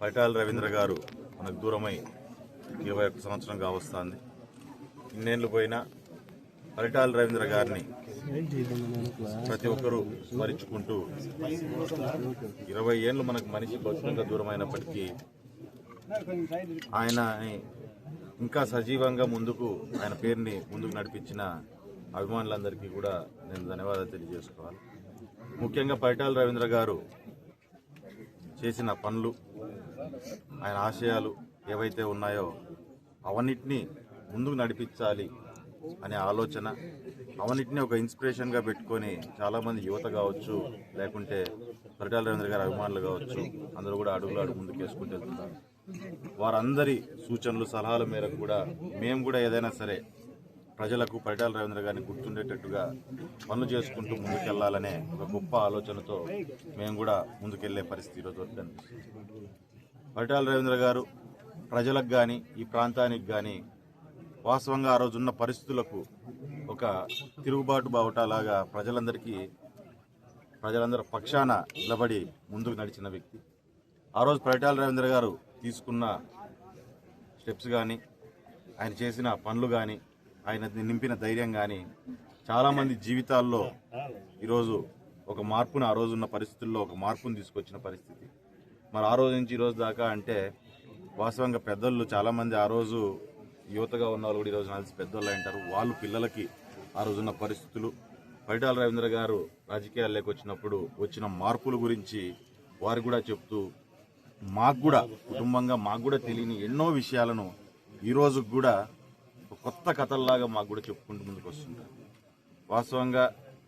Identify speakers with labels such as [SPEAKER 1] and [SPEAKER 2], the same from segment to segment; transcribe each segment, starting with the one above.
[SPEAKER 1] పరిటాల రవీంద్ర గారు మనకు దూరమై 21 సంవత్సరంగా వస్తుంది. ఇన్నేళ్లు పోయినా పరిటాల రవీంద్ర గారిని ప్రతి ఒక్కరూ స్మరించుకుంటూ 20 ఏళ్ళు మనకు మనిషి భౌతికంగా దూరమైనప్పటికీ ఆయన ఇంకా సజీవంగా ఆయన పేరుని ముందుకు నడిపించిన అభిమానులందరికీ కూడా నేను ధన్యవాదాలు తెలియజేసుకోవాలి. ముఖ్యంగా పరిటాల రవీంద్ర గారు చేసిన పనులు, ఆయన ఆశయాలు ఏవైతే ఉన్నాయో అవన్నిటినీ ముందుకు నడిపించాలి అనే ఆలోచన, అవన్నిటినీ ఒక ఇన్స్పిరేషన్గా పెట్టుకొని చాలామంది యువత కావచ్చు, లేకుంటే పరిటాల రవీంద్ర గారి అభిమానులు కావచ్చు, అందరూ కూడా అడుగు ముందుకు వేసుకుంటూ వెళ్తున్నారు. వారందరి సూచనలు సలహాల మేరకు కూడా మేము కూడా ఏదైనా సరే ప్రజలకు పరిటాల రవీంద్ర గారిని గుర్తుండేటట్టుగా పనులు చేసుకుంటూ ముందుకెళ్లాలనే ఒక గొప్ప ఆలోచనతో మేము కూడా ముందుకెళ్లే పరిస్థితి ఈరోజు కనిపిస్తుంది. పరిటాల రవీంద్ర గారు ప్రజలకు కానీ ఈ ప్రాంతానికి కానీ వాస్తవంగా ఆ రోజున్న పరిస్థితులకు ఒక తిరుగుబాటు బావుటాలాగా ప్రజలందరి పక్షాన నిలబడి ముందుకు నడిచిన వ్యక్తి. ఆ రోజు పరిటాల రవీంద్ర గారు తీసుకున్న స్టెప్స్ కానీ, ఆయన చేసిన పనులు కానీ, ఆయన నింపిన ధైర్యం కానీ చాలామంది జీవితాల్లో ఈరోజు ఒక మార్పును, ఆ రోజున్న పరిస్థితుల్లో ఒక మార్పును తీసుకొచ్చిన పరిస్థితి. మరి ఆ రోజు నుంచి ఈ రోజు దాకా అంటే వాస్తవంగా పెద్దలు చాలామంది ఆ రోజు యువతగా ఉన్న వాళ్ళు కూడా ఈరోజు కలిసి పెద్దోళ్ళు అంటారు. వాళ్ళు పిల్లలకి ఆ రోజున్న పరిస్థితులు, పరిటాల రవీంద్ర గారు రాజకీయాల్లోకి వచ్చినప్పుడు వచ్చిన మార్పుల గురించి వారు కూడా చెప్తూ మాకు కూడా కుటుంబంగా మాకు కూడా తెలియని ఎన్నో విషయాలను ఈరోజు కూడా కొత్త కథల్లాగా మాకు కూడా చెప్పుకుంటూ ముందుకు వస్తుంటారు. వాస్తవంగా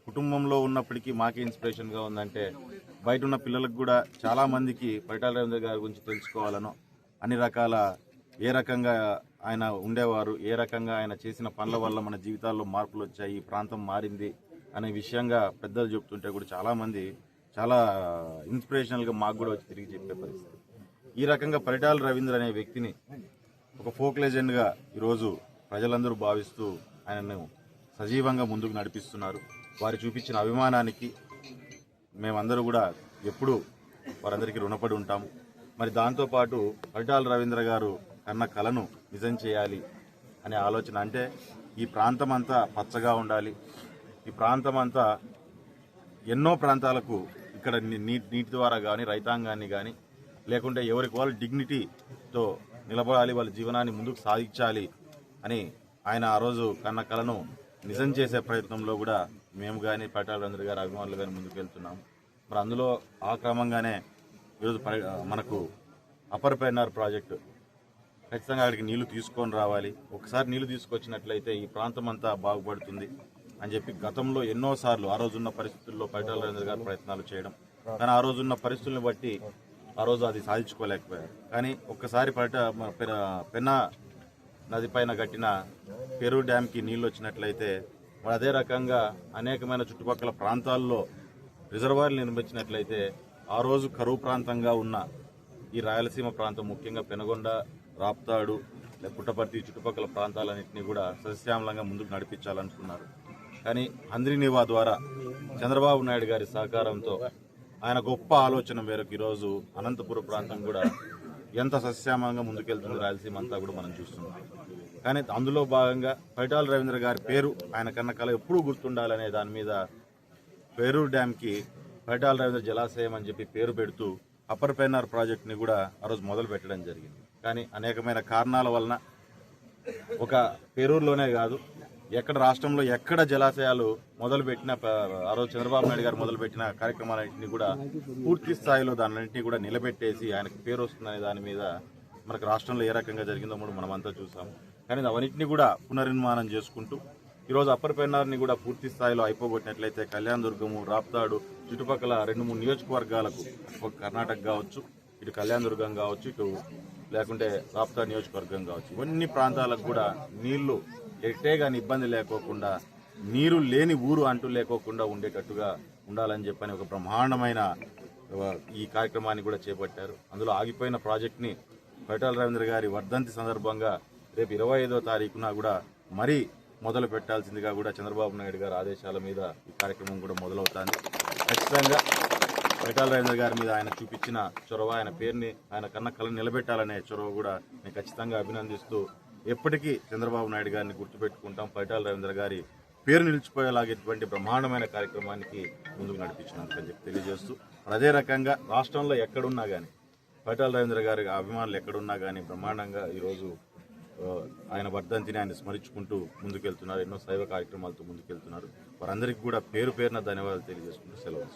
[SPEAKER 1] కుటుంబంలో ఉన్నప్పటికీ మాకే ఇన్స్పిరేషన్గా ఉందంటే బయట ఉన్న పిల్లలకు కూడా చాలామందికి పరిటాల రవీంద్ర గారి గురించి తెలుసుకోవాలనో, అన్ని రకాల ఏ రకంగా ఆయన ఉండేవారు, ఏ రకంగా ఆయన చేసిన పనుల వల్ల మన జీవితాల్లో మార్పులు వచ్చాయి, ఈ ప్రాంతం మారింది అనే విషయంగా పెద్దలు చెప్తుంటే కూడా చాలామంది చాలా ఇన్స్పిరేషనల్గా మాకు కూడా వచ్చి తిరిగి చెప్పే పరిస్థితి. ఈ రకంగా పరిటాల రవీంద్ర అనే వ్యక్తిని ఒక ఫోక్ లెజెండ్గా ఈరోజు ప్రజలందరూ భావిస్తూ ఆయనను సజీవంగా ముందుకు నడిపిస్తున్నారు. వారు చూపించిన అభిమానానికి మేమందరూ కూడా ఎప్పుడూ వారందరికీ రుణపడి ఉంటాము. మరి దాంతోపాటు పరిటాల రవీంద్ర గారు కన్న కలను నిజం చేయాలి అనే ఆలోచన, అంటే ఈ ప్రాంతం అంతా పచ్చగా ఉండాలి, ఈ ప్రాంతం అంతా ఎన్నో ప్రాంతాలకు ఇక్కడ నీటి ద్వారా కానీ, రైతాంగాన్ని కానీ, లేకుంటే ఎవరికి వాళ్ళు డిగ్నిటీతో నిలబడాలి, వాళ్ళ జీవనాన్ని ముందుకు సాగించాలి అని ఆయన ఆ రోజు కన్న కలను నిజం చేసే ప్రయత్నంలో కూడా మేము కానీ పరిటాల రవీంద్ర గారి అభిమానులు కానీ ముందుకు వెళ్తున్నాము. మరి అందులో ఆ క్రమంగానే ఈరోజు మనకు అప్పర్ పెన్నార్ ప్రాజెక్టు ఖచ్చితంగా అక్కడికి నీళ్లు తీసుకొని రావాలి. ఒకసారి నీళ్లు తీసుకొచ్చినట్లయితే ఈ ప్రాంతం అంతా బాగుపడుతుంది అని చెప్పి గతంలో ఎన్నోసార్లు ఆ రోజున్న పరిస్థితుల్లో పరిటాల రవీంద్ర గారు ప్రయత్నాలు చేయడం, కానీ ఆ రోజున్న పరిస్థితులను బట్టి ఆ రోజు అది సాధించుకోలేకపోయారు. కానీ ఒక్కసారి పెన్నా నది పైన కట్టిన పెరు డ్యాంకి నీళ్లు వచ్చినట్లయితే మరి అదే రకంగా అనేకమైన చుట్టుపక్కల ప్రాంతాల్లో రిజర్వాయర్లు నిర్మించినట్లయితే ఆ రోజు కరువు ప్రాంతంగా ఉన్న ఈ రాయలసీమ ప్రాంతం, ముఖ్యంగా పెనుగొండ, రాప్తాడు, పుట్టపర్తి చుట్టుపక్కల ప్రాంతాలన్నింటినీ కూడా సస్యశ్యామలంగా ముందుకు నడిపించాలనుకున్నారు. కానీ హంద్రీనివా ద్వారా చంద్రబాబు నాయుడు గారి సహకారంతో ఆయన గొప్ప ఆలోచన మేరకు ఈరోజు అనంతపురం ప్రాంతం కూడా ఎంత సస్యశ్యామంగా ముందుకెళ్తుంది రాయలసీమ అంతా కూడా మనం చూస్తున్నాం. కానీ అందులో భాగంగా పరిటాల రవీంద్ర గారి పేరు, ఆయన కన్న కళ ఎప్పుడూ గుర్తుండాలనే దాని మీద పేరూరు డ్యాంకి పరిటాల రవీంద్ర జలాశయం అని చెప్పి పేరు పెడుతూ అప్పర్ పెన్నార్ ప్రాజెక్ట్ని కూడా ఆ రోజు మొదలు పెట్టడం జరిగింది. కానీ అనేకమైన కారణాల వలన ఒక పేరూరులోనే కాదు, ఎక్కడ రాష్ట్రంలో ఎక్కడ జలాశయాలు మొదలుపెట్టిన ఆ రోజు చంద్రబాబు నాయుడు గారు మొదలుపెట్టిన కార్యక్రమాలన్నింటినీ కూడా పూర్తి స్థాయిలో దాన్నింటినీ కూడా నిలబెట్టేసి ఆయనకు పేరు వస్తుందనే దాని మీద మనకు రాష్ట్రంలో ఏ రకంగా జరిగిందో కూడా మనమంతా చూసాము. కానీ అవన్నింటినీ కూడా పునర్నిర్మాణం చేసుకుంటూ ఈరోజు అప్పర్ పెన్నార్ని కూడా పూర్తి స్థాయిలో అయిపోగొట్టినట్లయితే కళ్యాణదుర్గము, రాప్తాడు చుట్టుపక్కల 2-3 నియోజకవర్గాలకు, ఒక కర్ణాటక కావచ్చు, ఇటు కళ్యాణదుర్గం కావచ్చు, ఇటు లేకుంటే రాప్తాడు నియోజకవర్గం కావచ్చు, ఇవన్నీ ప్రాంతాలకు కూడా నీళ్లు ఎట్టే కానీ ఇబ్బంది లేకోకుండా, నీరు లేని ఊరు అంటూ లేకోకుండా ఉండేటట్టుగా ఉండాలని చెప్పని ఒక బ్రహ్మాండమైన ఈ కార్యక్రమాన్ని కూడా చేపట్టారు. అందులో ఆగిపోయిన ప్రాజెక్ట్ని పరిటాల రవీంద్ర గారి వర్ధంతి సందర్భంగా రేపు 25వ తారీఖున కూడా మరీ మొదలు పెట్టాల్సిందిగా కూడా చంద్రబాబు నాయుడు గారి ఆదేశాల మీద ఈ కార్యక్రమం కూడా మొదలవుతుంది. ఖచ్చితంగా పరిటాల రవీంద్ర గారి మీద ఆయన చూపించిన చొరవ, ఆయన పేరుని, ఆయన కన్న కళను నిలబెట్టాలనే చొరవ కూడా నేను ఖచ్చితంగా అభినందిస్తూ ఎప్పటికీ చంద్రబాబు నాయుడు గారిని గుర్తుపెట్టుకుంటాం. పరిటాల రవీంద్ర గారి పేరు నిలిచిపోయేలాగేటువంటి బ్రహ్మాండమైన కార్యక్రమానికి ముందుకు నడిపించినందుకని చెప్పి తెలియజేస్తూ, అదే రకంగా రాష్ట్రంలో ఎక్కడున్నా కానీ పరిటాల రవీంద్ర గారి అభిమానులు ఎక్కడున్నా కానీ బ్రహ్మాండంగా ఈరోజు ఆయన వర్ధంతిని ఆయన స్మరించుకుంటూ ముందుకెళ్తున్నారు. ఎన్నో శైవ కార్యక్రమాలతో ముందుకెళ్తున్నారు. వారందరికీ కూడా పేరు పేరున ధన్యవాదాలు తెలియజేసుకుంటూ సెలవు.